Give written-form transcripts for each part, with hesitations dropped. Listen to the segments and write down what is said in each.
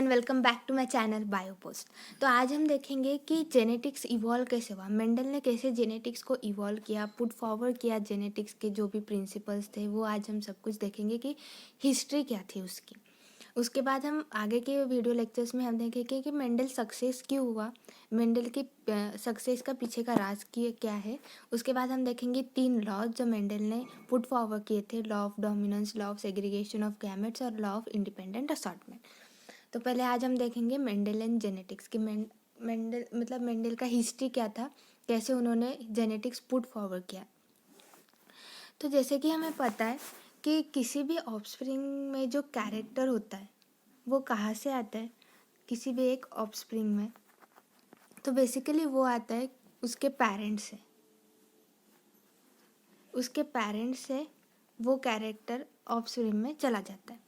And welcome back to my channel Biopost. तो आज हम देखेंगे कि जेनेटिक्स इवॉल्व कैसे हुआ, मेंडल ने कैसे जेनेटिक्स को इवॉल्व किया, पुट फॉरवर्ड किया। जेनेटिक्स के जो भी प्रिंसिपल्स थे वो आज हम सब कुछ देखेंगे कि हिस्ट्री क्या थी उसकी। उसके बाद हम आगे के वीडियो लेक्चर्स में हम देखेंगे कि मेंडल सक्सेस क्यों हुआ, मेंडल की सक्सेस का पीछे का राज क्या है। उसके बाद हम देखेंगे 3 लॉज जो मेंडल ने पुट फॉरवर्ड किए थे, law of dominance, law of segregation of gametes और लॉ ऑफ इंडिपेंडेंट असॉर्टमेंट। तो पहले आज हम देखेंगे मेंडल एंड जेनेटिक्स की मेंडल मतलब मेंडल का हिस्ट्री क्या था, कैसे उन्होंने जेनेटिक्स पुट फॉरवर्ड किया। तो जैसे कि हमें पता है कि किसी भी ऑफस्प्रिंग में जो कैरेक्टर होता है वो कहाँ से आता है, किसी भी एक ऑफस्प्रिंग में, तो बेसिकली वो आता है उसके पेरेंट्स से। उसके पेरेंट्स से वो कैरेक्टर ऑफस्प्रिंग में चला जाता है।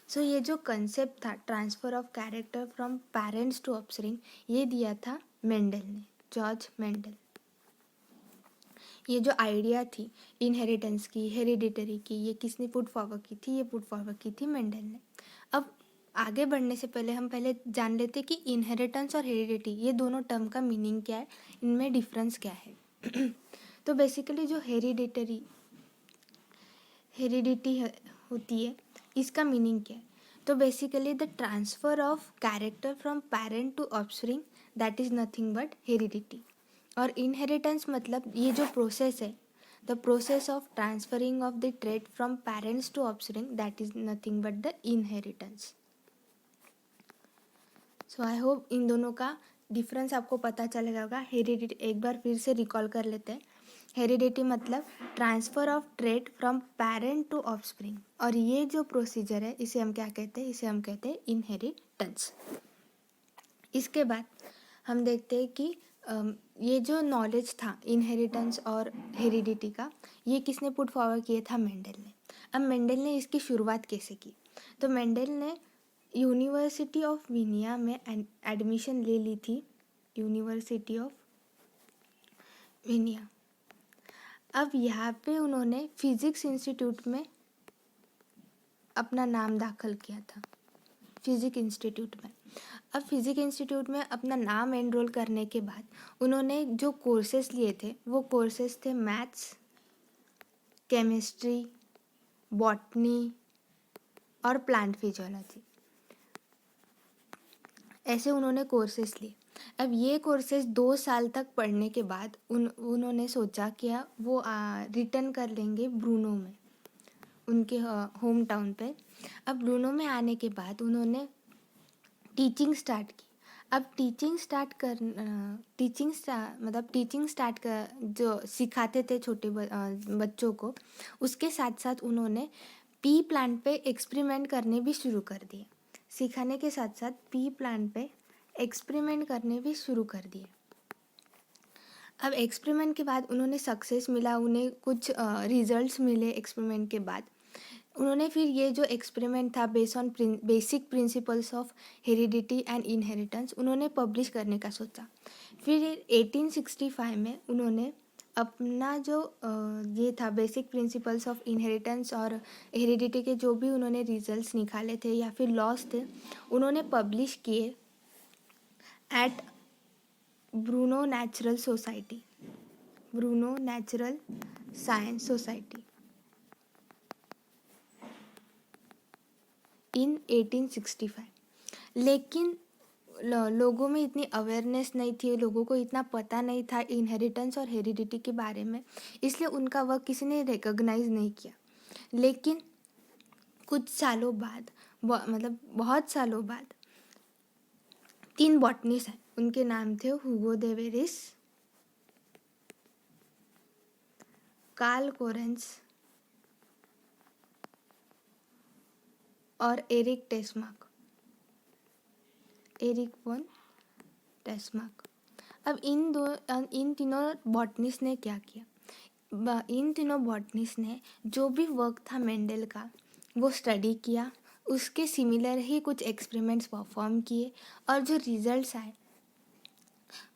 सो ये जो कंसेप्ट था transfer of character from parents to offspring, ये दिया था मेंडल ने, जॉर्ज मेंडल। ये जो आइडिया थी इनहेरिटेंस की, हेरिडिटरी की, ये किसने पुट फॉरवर्ड की थी? ये पुट फॉरवर्ड की थी मेंडल ने। अब आगे बढ़ने से पहले हम पहले जान लेते कि इनहेरिटेंस और हेरिडिटी ये दोनों टर्म का मीनिंग क्या है, इनमें डिफरेंस क्या है। तो बेसिकली जो हेरिडिटी होती है, इसका मीनिंग क्या है? तो basically the transfer of character from parent to offspring, that is nothing but heredity. और इनहेरिटेंस मतलब ये जो प्रोसेस है, the process of transferring of the trait from parents to offspring, that is nothing but the inheritance. So I hope इन दोनों का difference आपको पता चलेगा होगा। हेरिडिटी एक बार फिर से रिकॉल कर लेते हैं। हेरिडिटी मतलब transfer of trait from parent to offspring, और ये जो प्रोसीजर है इसे हम क्या कहते हैं? इसे हम कहते हैं इनहेरिटेंस। इसके बाद हम देखते हैं कि ये जो नॉलेज था इनहेरिटेंस और हेरिडिटी का, ये किसने पुट फॉरवर्ड किया था? मेंडल ने। अब मेंडल ने इसकी शुरुआत कैसे की? तो मेंडल ने यूनिवर्सिटी ऑफ विनिया में एडमिशन ले ली थी, यूनिवर्सिटी ऑफ विनिया। अब यहाँ पे उन्होंने फिजिक्स इंस्टीट्यूट में अपना नाम दाखिल किया था, फिजिक्स इंस्टीट्यूट में। अब फिजिक्स इंस्टीट्यूट में अपना नाम एनरोल करने के बाद उन्होंने जो कोर्सेस लिए थे वो कोर्सेस थे मैथ्स, केमिस्ट्री, बॉटनी और प्लांट फिजियोलॉजी। ऐसे उन्होंने कोर्सेस लिए। अब ये कोर्सेज 2 साल तक पढ़ने के बाद उन्होंने सोचा कि वो रिटर्न कर लेंगे ब्रूनो में, उनके होम टाउन पे। अब ब्रूनो में आने के बाद उन्होंने टीचिंग स्टार्ट की। अब टीचिंग स्टार्ट कर जो सिखाते थे छोटे बच्चों को, उसके साथ साथ उन्होंने पी प्लांट पे एक्सपेरिमेंट करने भी शुरू कर दिए। सिखाने के साथ साथ पी प्लांट पे एक्सपेरिमेंट करने भी शुरू कर दिए। अब एक्सपेरिमेंट के बाद उन्होंने सक्सेस मिला, उन्हें कुछ रिजल्ट्स मिले। एक्सपेरिमेंट के बाद उन्होंने फिर ये जो एक्सपेरिमेंट था based on basic principles of heredity and inheritance, उन्होंने पब्लिश करने का सोचा। फिर 1865 में उन्होंने अपना जो ये था बेसिक प्रिंसिपल्स ऑफ इनहेरिटेंस और हेरिडिटी के जो भी उन्होंने रिजल्ट्स निकाले थे या फिर लॉस थे, उन्होंने पब्लिश किए at Bruno natural science society in 1865। लेकिन लोगों में इतनी अवेयरनेस नहीं थी, लोगों को इतना पता नहीं था इनहेरिटेंस और हेरिडिटी के बारे में, इसलिए उनका वर्क किसी ने रिकॉग्नाइज नहीं किया। लेकिन कुछ सालों बाद, मतलब बहुत सालों बाद, 3 बॉटनिस्ट हैं, उनके नाम थे हुगो दे वेरिस, कार्ल कोरेंस और एरिक वन टेस्मार्क। अब इन तीनों बॉटनिस्ट ने क्या किया? इन तीनों बॉटनिस्ट ने जो भी वर्क था मेंडल का वो स्टडी किया, उसके सिमिलर ही कुछ एक्सपेरिमेंट्स परफॉर्म किए, और जो रिजल्ट्स आए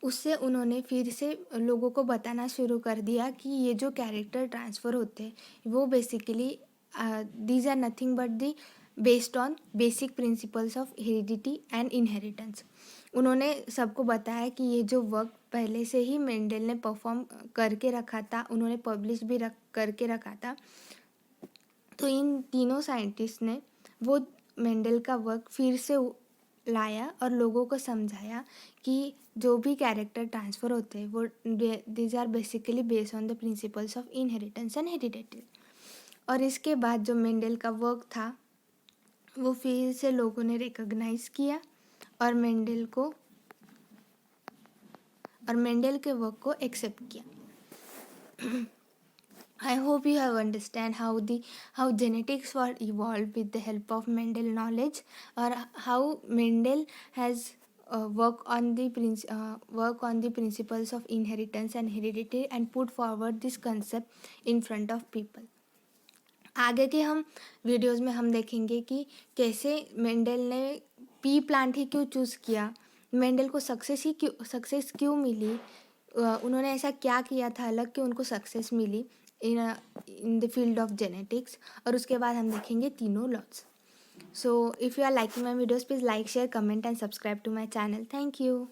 उससे उन्होंने फिर से लोगों को बताना शुरू कर दिया कि ये जो कैरेक्टर ट्रांसफ़र होते हैं वो basically these are nothing but the based on basic principles of heredity and inheritance. उन्होंने सबको बताया कि ये जो वर्क पहले से ही मेंडल ने परफॉर्म करके रखा था, उन्होंने पब्लिश भी करके रखा था। तो इन तीनों साइंटिस्ट ने वो मेंडल का वर्क फिर से लाया और लोगों को समझाया कि जो भी कैरेक्टर ट्रांसफ़र होते हैं वो these are basically based on the principles of inheritance and heredity. और इसके बाद जो मेंडल का वर्क था वो फिर से लोगों ने रिकॉग्नाइज किया और मेंडल के वर्क को एक्सेप्ट किया। I hope you have understand how genetics were evolved with the help of Mendel knowledge, or how Mendel has work on the principles of inheritance and heredity and put forward this concept in front of people. आगे के हम videos में हम देखेंगे कि कैसे Mendel ने P plant ही क्यों चूज़ किया, मेंडल को सक्सेस क्यों मिली, उन्होंने ऐसा क्या किया था अलग कि उनको सक्सेस मिली in the field of genetics. और उसके बाद हम देखेंगे तीनों laws. So if you are liking my videos please like share comment and subscribe to my channel. Thank you.